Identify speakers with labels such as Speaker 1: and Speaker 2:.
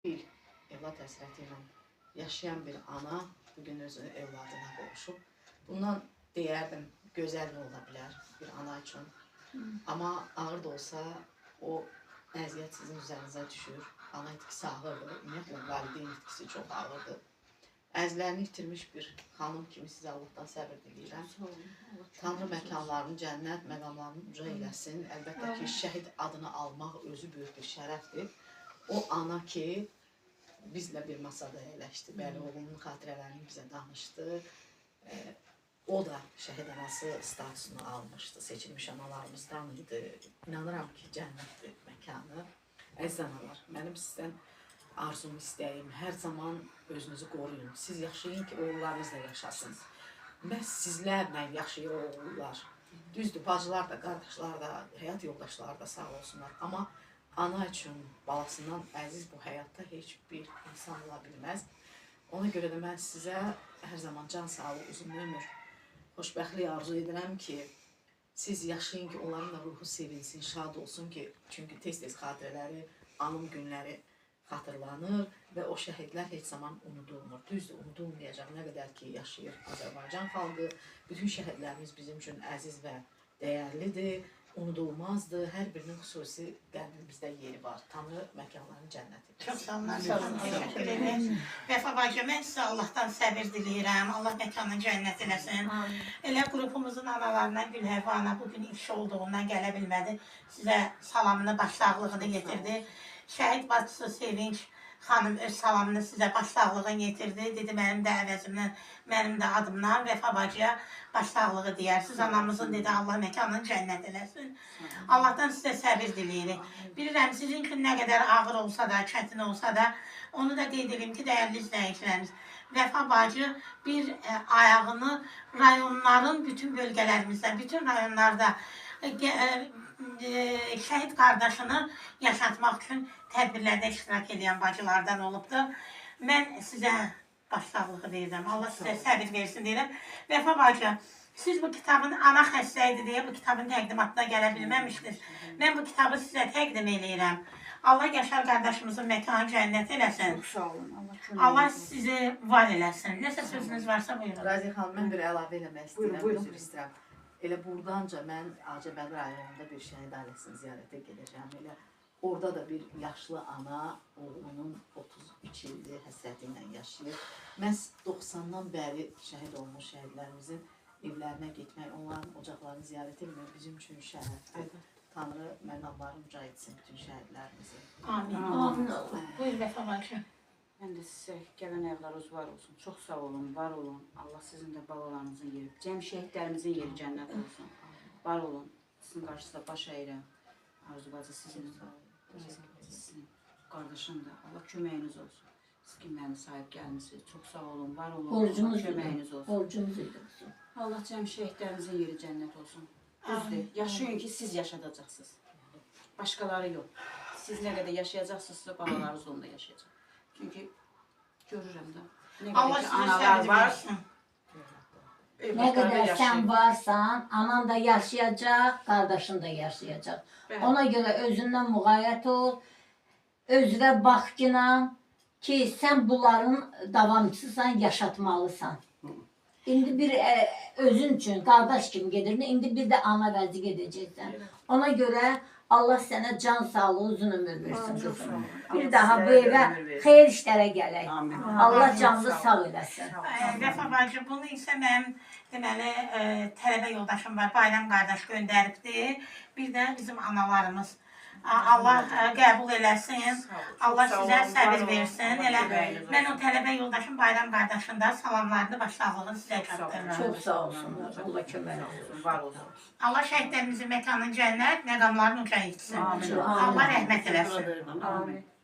Speaker 1: Bir evlat həsrəti ilə yaşayan bir ana bugün öz evladına qovuşub. Bundan deyərdim, gözəl də ola bilər bir ana üçün. Amma ağır da olsa o əziyyət sizin üzərinizə düşür. Ana itkisi ağırdır, ümumiyyətlə valideyn itkisi çox ağırdır. Əzlərini itirmiş bir xanım kimi sizə Allahdan səbir diləyirəm. Tanrı məkanlarını, cənnət məqamlarını uca eləsin. Əlbəttə ki, şəhid adını almaq özü böyük bir şərəfdir. O ana ki, bizlə bir masada əyləşdi, bəli, oğlunun xatirələrini bizə danışdı. O da şəhid anası statusunu almışdı, seçilmiş analarımızdan idi. İnanıram ki, cənnətdir məkanı. Əziz analar, mənim sizdən arzum, istəyim, hər zaman özünüzü qoruyun. Siz yaşayın ki, oğullarınız da yaşasın. Məhz sizlərlə yaşayır oğullar. Düzdür, bacılar da, qardaşlar da, həyat yoldaşları da sağ olsunlar. Amma ana üçün balasından əziz bu həyatda heç bir insan ola bilməz. Ona görə də mən sizə hər zaman can sağlığı, uzun ömür, xoşbəxtlik arzu edirəm ki, siz yaşayın ki, onların da ruhu sevinsin, şad olsun ki, çünki tez-tez xatirələri, anım günləri xatırlanır və o şəhidlər heç zaman unudulmur. Düzdür, unudulmayacaq nə qədər ki, yaşayır Azərbaycan xalqı. Bütün şəhidlərimiz bizim üçün əziz və dəyərlidir, unudulmazdır. Hər birinin xüsusi qəlbimizdə yeri var. Tanrı məkanlarını cənnət etsin.
Speaker 2: Çox sağ olun, çox təşəkkür edirəm. Vəfa bacı, mən sizə Allahdan səbir diləyirəm. Allah məkanını cənnət eləsin. Elə qrupumuzun analarından Gülhəvva ana bugün iş olduğundan gələ bilmədi. Sizə salamını, başsağlığını getirdi. Şəhid bacısı Sevinç xanım öz salamını sizə başsağlığı getirdi. Dedi, mənim də əvəzimdən, mənim də adımdan Vəfa bacıya başsağlığı deyərsiniz. Anamızın dedi, Allah məkanını cənnət eləsin. Allahdan sizə səbir diləyirik. Bilirəm, sizin üçün nə qədər ağır olsa da, çətin olsa da, onu da qeyd edeyim ki, dəyərli izləyicilərimiz, Vəfa bacı bir ayağını rayonların bütün bölgələrimizdə, bütün rayonlarda şəhid qardaşını yaşatmaq üçün tədbirlərdə iştirak edən bacılardan olubdur. Mən sizə başsağlığı deyirəm, Allah sizə səbir versin deyirəm. Vəfa bacı, siz bu kitabın ana xəstə idi deyə bu kitabın təqdimatına gələ bilməmişdiniz. Mən bu kitabı sizə təqdim edirəm. Allah Yaşar qardaşımızın məkanı cənnət eləsin.
Speaker 3: Çox sağ olun.
Speaker 2: Allah sizi var eləsin. Nəsə sözünüz varsa buyurun.
Speaker 1: Raziyə xanım, mən bir əlavə eləmək istəyirəm,
Speaker 3: Buyurun.
Speaker 1: üzr istəyirəm. Elə buradanca mən Ağcabədi rayonunda bir şəhid ailəsini ziyarətə gedəcəm. Elə orada da bir yaşlı ana oğlunun 33 ildir həsrəti ilə yaşayır. Məhz 90-dan bəri şəhid olmuş şəhidlərimizin evlərinə getmək, onların ocaqlarını ziyarət etmək bizim üçün şərəfdir. Tanrı məqamlarını uca etsin bütün şəhidlərimizi.
Speaker 2: Amin.
Speaker 3: Amin.
Speaker 2: Buyur Vəfa bacı.
Speaker 3: Mən də sizə gələn evləriniz var olsun. Çox sağ olun, var olun. Allah sizin də balalarınızın yeri, cəm şəhidlərimizin yeri cənnət olsun. Var olun. Sizin qarşısında baş əyirəm. Arzu bacı sizin qardaşın da. Allah köməyiniz olsun. Siz kimlərini sahib gəlmişsiniz. Çox sağ olun, var olun.
Speaker 4: Borcumuz
Speaker 3: köməyiniz olsun.
Speaker 4: Borcumuz olsun.
Speaker 3: Allah cəm şəhidlərimizin yeri cənnət olsun. Düzdür. Yaşayın ki, siz yaşadacaqsınız. Başqaları yox. Siz nə qədər yaşayacaqsınızsa, balalarınız onda yaşayacaq. Çünki görürəm də.
Speaker 2: Allah sizə səbir versin.
Speaker 4: Ne kadar sen varsan, anan da yaşayacak, kardeşin de yaşayacak.
Speaker 3: Evet.
Speaker 4: Ona göre özünden muğayet ol, özüne bakcına ki sen bunların davamçısın, yaşatmalısan. İndi bir özün için, kardeş kim gelir, indi bir de ana vəzi gedəcəksən. Ona göre Allah sana can sağlığı, uzun ömür versin kızım. Bir daha bu eve xeyir işlərə gələk. Allah canlı sağ eləsin.
Speaker 2: Vəfa bacı, bunu isə mənim deməli tələbə yoldaşım var, Bayram qardaş göndəribdir. Bir də bizim analarımız. Allah qəbul eləsin. Allah sizə səbir versin. Elə mən o tələbə yoldaşım Bayram qardaşın da salamlarını, başsağlığını sizə çatdırıram.
Speaker 4: Çok sağ olsunlar. Allah kömək olsun.
Speaker 3: Var olsun.
Speaker 2: Allah şəhidlərimizin məkanını cənnət, məqamlarını uca etsin.
Speaker 3: Amin.
Speaker 2: Allah rəhmət eləsin.
Speaker 3: Amin.